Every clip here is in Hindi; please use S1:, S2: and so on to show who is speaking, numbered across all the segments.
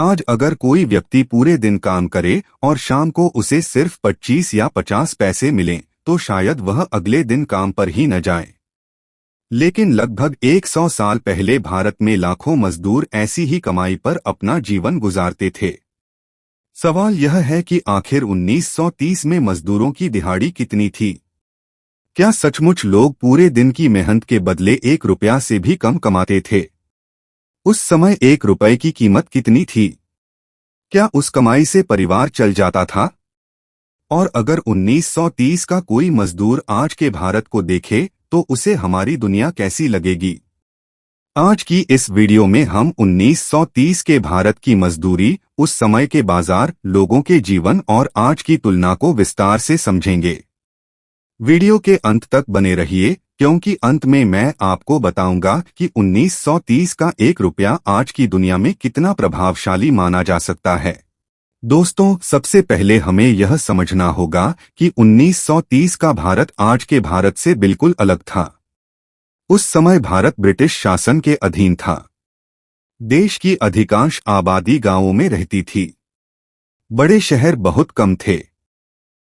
S1: आज अगर कोई व्यक्ति पूरे दिन काम करे और शाम को उसे सिर्फ 25 या 50 पैसे मिलें, तो शायद वह अगले दिन काम पर ही न जाए। लेकिन लगभग 100 साल पहले भारत में लाखों मजदूर ऐसी ही कमाई पर अपना जीवन गुजारते थे। सवाल यह है कि आखिर 1930 में मजदूरों की दिहाड़ी कितनी थी? क्या सचमुच लोग पूरे दिन की मेहनत के बदले 1 रुपया से भी कम कमाते थे? उस समय 1 रुपए की कीमत कितनी थी? क्या उस कमाई से परिवार चल जाता था? और अगर 1930 का कोई मजदूर आज के भारत को देखे तो उसे हमारी दुनिया कैसी लगेगी? आज की इस वीडियो में हम 1930 के भारत की मजदूरी, उस समय के बाजार, लोगों के जीवन और आज की तुलना को विस्तार से समझेंगे। वीडियो के अंत तक बने रहिए, क्योंकि अंत में मैं आपको बताऊंगा कि 1930 का 1 रुपया आज की दुनिया में कितना प्रभावशाली माना जा सकता है। दोस्तों, सबसे पहले हमें यह समझना होगा कि 1930 का भारत आज के भारत से बिल्कुल अलग था। उस समय भारत ब्रिटिश शासन के अधीन था। देश की अधिकांश आबादी गांवों में रहती थी। बड़े शहर बहुत कम थे।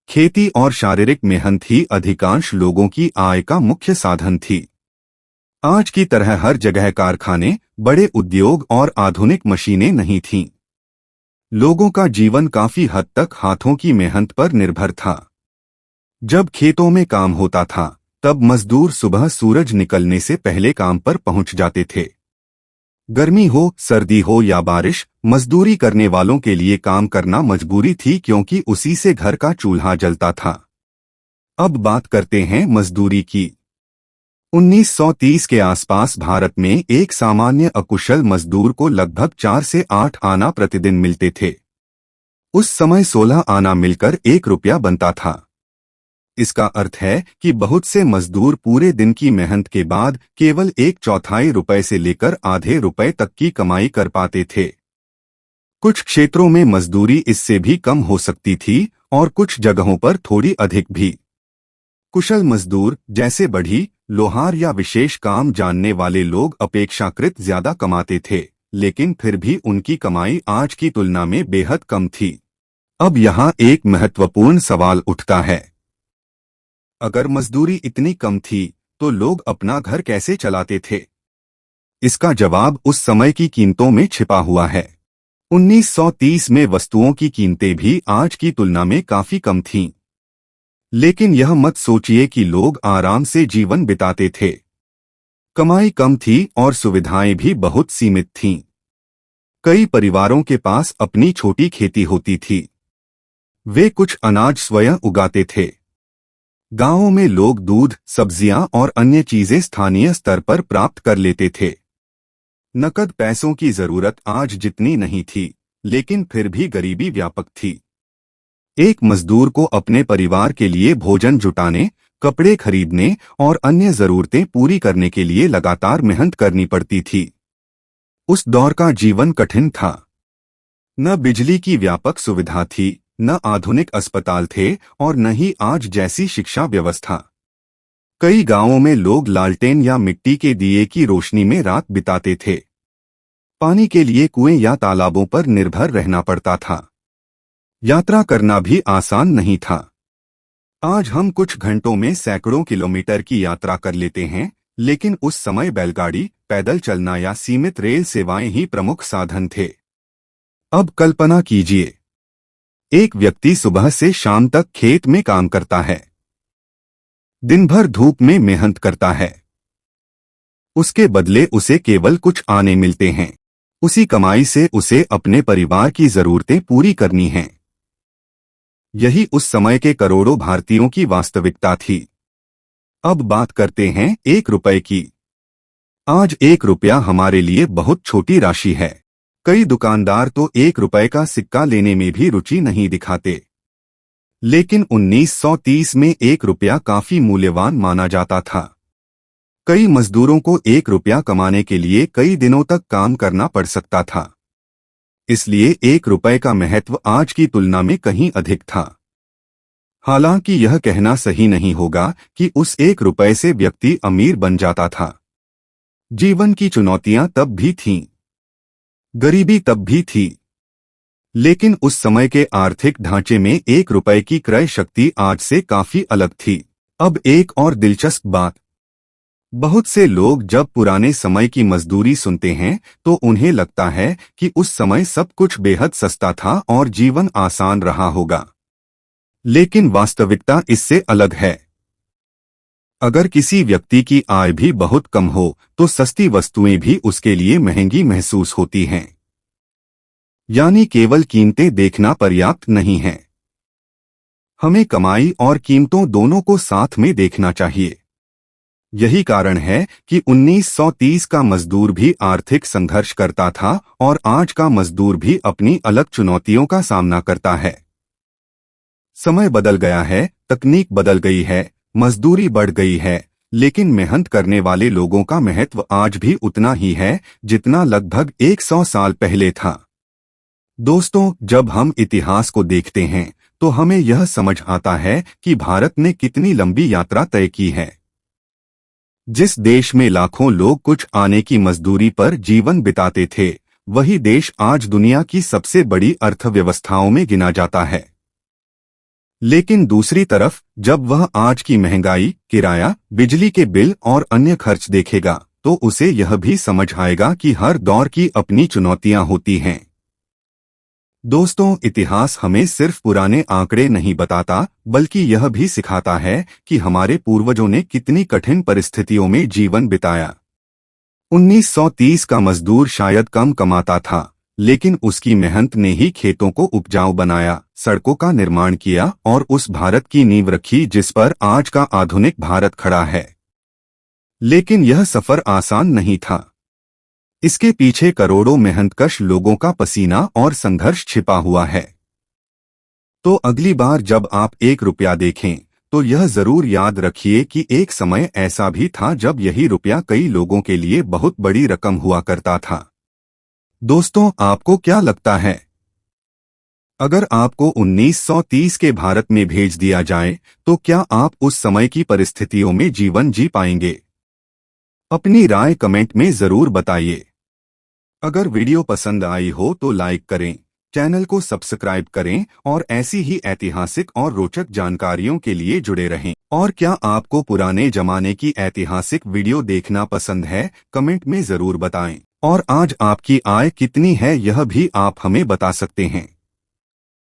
S1: खेती और शारीरिक मेहनत ही अधिकांश लोगों की आय का मुख्य साधन थी। आज की तरह हर जगह कारखाने, बड़े उद्योग और आधुनिक मशीनें नहीं थीं। लोगों का जीवन काफी हद तक हाथों की मेहनत पर निर्भर था। जब खेतों में काम होता था, तब मजदूर सुबह सूरज निकलने से पहले काम पर पहुंच जाते थे। गर्मी हो, सर्दी हो या बारिश, मजदूरी करने वालों के लिए काम करना मजबूरी थी, क्योंकि उसी से घर का चूल्हा जलता था। अब बात करते हैं मजदूरी की। 1930 के आसपास भारत में एक सामान्य अकुशल मजदूर को लगभग 4 से 8 आना प्रतिदिन मिलते थे। उस समय 16 आना मिलकर 1 रुपया बनता था। इसका अर्थ है कि बहुत से मजदूर पूरे दिन की मेहनत के बाद केवल 1/4 रुपए से लेकर आधे रुपए तक की कमाई कर पाते थे। कुछ क्षेत्रों में मजदूरी इससे भी कम हो सकती थी और कुछ जगहों पर थोड़ी अधिक भी। कुशल मजदूर जैसे बढ़ई, लोहार या विशेष काम जानने वाले लोग अपेक्षाकृत ज्यादा कमाते थे, लेकिन फिर भी उनकी कमाई आज की तुलना में बेहद कम थी। अब यहाँ एक महत्वपूर्ण सवाल उठता है, अगर मजदूरी इतनी कम थी तो लोग अपना घर कैसे चलाते थे? इसका जवाब उस समय की कीमतों में छिपा हुआ है। 1930 में वस्तुओं की कीमतें भी आज की तुलना में काफी कम थीं। लेकिन यह मत सोचिए कि लोग आराम से जीवन बिताते थे। कमाई कम थी और सुविधाएं भी बहुत सीमित थीं। कई परिवारों के पास अपनी छोटी खेती होती थी। वे कुछ अनाज स्वयं उगाते थे। गांवों में लोग दूध, सब्जियां और अन्य चीजें स्थानीय स्तर पर प्राप्त कर लेते थे। नकद पैसों की जरूरत आज जितनी नहीं थी, लेकिन फिर भी गरीबी व्यापक थी। एक मजदूर को अपने परिवार के लिए भोजन जुटाने, कपड़े खरीदने और अन्य जरूरतें पूरी करने के लिए लगातार मेहनत करनी पड़ती थी। उस दौर का जीवन कठिन था। न बिजली की व्यापक सुविधा थी, न आधुनिक अस्पताल थे और न ही आज जैसी शिक्षा व्यवस्था। कई गांवों में लोग लालटेन या मिट्टी के दिए की रोशनी में रात बिताते थे। पानी के लिए कुएं या तालाबों पर निर्भर रहना पड़ता था। यात्रा करना भी आसान नहीं था। आज हम कुछ घंटों में सैकड़ों किलोमीटर की यात्रा कर लेते हैं, लेकिन उस समय बैलगाड़ी, पैदल चलना या सीमित रेल सेवाएं ही प्रमुख साधन थे। अब कल्पना कीजिए, एक व्यक्ति सुबह से शाम तक खेत में काम करता है। दिन भर धूप में मेहनत करता है। उसके बदले उसे केवल कुछ आने मिलते हैं। उसी कमाई से उसे अपने परिवार की जरूरतें पूरी करनी हैं। यही उस समय के करोड़ों भारतीयों की वास्तविकता थी। अब बात करते हैं 1 रुपए की। आज 1 रुपया हमारे लिए बहुत छोटी राशि है। कई दुकानदार तो 1 रुपए का सिक्का लेने में भी रुचि नहीं दिखाते। लेकिन 1930 में 1 रुपया काफी मूल्यवान माना जाता था। कई मजदूरों को 1 रुपया कमाने के लिए कई दिनों तक काम करना पड़ सकता था। इसलिए 1 रुपए का महत्व आज की तुलना में कहीं अधिक था। हालांकि यह कहना सही नहीं होगा कि उस 1 रुपए से व्यक्ति अमीर बन जाता था। जीवन की चुनौतियां तब भी थीं। गरीबी तब भी थी। लेकिन उस समय के आर्थिक ढांचे में 1 रुपए की क्रय शक्ति आज से काफी अलग थी। अब एक और दिलचस्प बात, बहुत से लोग जब पुराने समय की मजदूरी सुनते हैं तो उन्हें लगता है कि उस समय सब कुछ बेहद सस्ता था और जीवन आसान रहा होगा। लेकिन वास्तविकता इससे अलग है। अगर किसी व्यक्ति की आय भी बहुत कम हो तो सस्ती वस्तुएं भी उसके लिए महंगी महसूस होती हैं। यानी केवल कीमतें देखना पर्याप्त नहीं है, हमें कमाई और कीमतों दोनों को साथ में देखना चाहिए। यही कारण है कि 1930 का मजदूर भी आर्थिक संघर्ष करता था और आज का मजदूर भी अपनी अलग चुनौतियों का सामना करता है। समय बदल गया है, तकनीक बदल गई है, मजदूरी बढ़ गई है, लेकिन मेहनत करने वाले लोगों का महत्व आज भी उतना ही है जितना लगभग 100 साल पहले था। दोस्तों, जब हम इतिहास को देखते हैं तो हमें यह समझ आता है कि भारत ने कितनी लंबी यात्रा तय की है। जिस देश में लाखों लोग कुछ आने की मजदूरी पर जीवन बिताते थे, वही देश आज दुनिया की सबसे बड़ी अर्थव्यवस्थाओं में गिना जाता है। लेकिन दूसरी तरफ जब वह आज की महंगाई, किराया, बिजली के बिल और अन्य खर्च देखेगा तो उसे यह भी समझ आएगा कि हर दौर की अपनी चुनौतियां होती हैं। दोस्तों, इतिहास हमें सिर्फ पुराने आंकड़े नहीं बताता, बल्कि यह भी सिखाता है कि हमारे पूर्वजों ने कितनी कठिन परिस्थितियों में जीवन बिताया। 1930 का मजदूर शायद कम कमाता था, लेकिन उसकी मेहनत ने ही खेतों को उपजाऊ बनाया, सड़कों का निर्माण किया और उस भारत की नींव रखी जिस पर आज का आधुनिक भारत खड़ा है। लेकिन यह सफर आसान नहीं था। इसके पीछे करोड़ों मेहनतकश लोगों का पसीना और संघर्ष छिपा हुआ है। तो अगली बार जब आप 1 रुपया देखें तो यह जरूर याद रखिए कि एक समय ऐसा भी था जब यही रुपया कई लोगों के लिए बहुत बड़ी रकम हुआ करता था। दोस्तों, आपको क्या लगता है? अगर आपको 1930 के भारत में भेज दिया जाए तो क्या आप उस समय की परिस्थितियों में जीवन जी पाएंगे? अपनी राय कमेंट में जरूर बताइए। अगर वीडियो पसंद आई हो तो लाइक करें, चैनल को सब्सक्राइब करें और ऐसी ही ऐतिहासिक और रोचक जानकारियों के लिए जुड़े रहें। और क्या आपको पुराने जमाने की ऐतिहासिक वीडियो देखना पसंद है? कमेंट में जरूर बताएं। और आज आपकी आय कितनी है यह भी आप हमें बता सकते हैं।